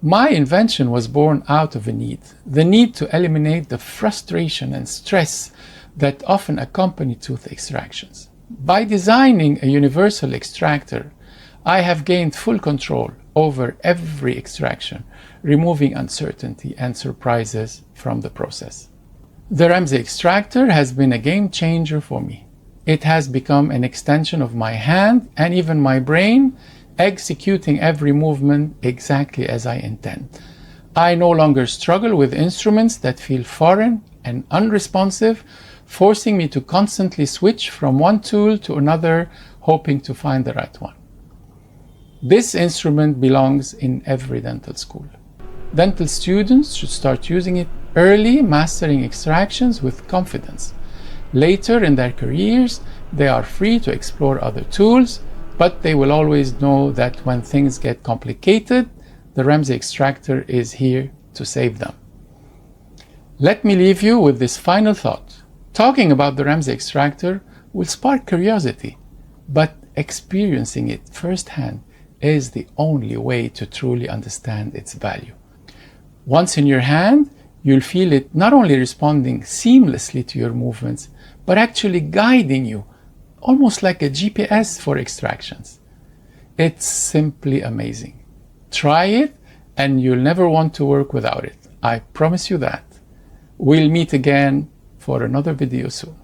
My invention was born out of a need, the need to eliminate the frustration and stress that often accompany tooth extractions. By designing a universal extractor, I have gained full control over every extraction, removing uncertainty and surprises from the process. The Ramzi Extractor has been a game changer for me. It has become an extension of my hand and even my brain, executing every movement exactly as I intend. I no longer struggle with instruments that feel foreign and unresponsive, forcing me to constantly switch from one tool to another, hoping to find the right one. This instrument belongs in every dental school. Dental students should start using it early, mastering extractions with confidence. Later in their careers, they are free to explore other tools, but they will always know that when things get complicated, the Ramzi Extractor is here to save them. Let me leave you with this final thought. Talking about the Ramzi Extractor will spark curiosity, but experiencing it firsthand is the only way to truly understand its value. Once in your hand, you'll feel it not only responding seamlessly to your movements, but actually guiding you, almost like a GPS for extractions. It's simply amazing. Try it and you'll never want to work without it. I promise you that. We'll meet again for another video soon.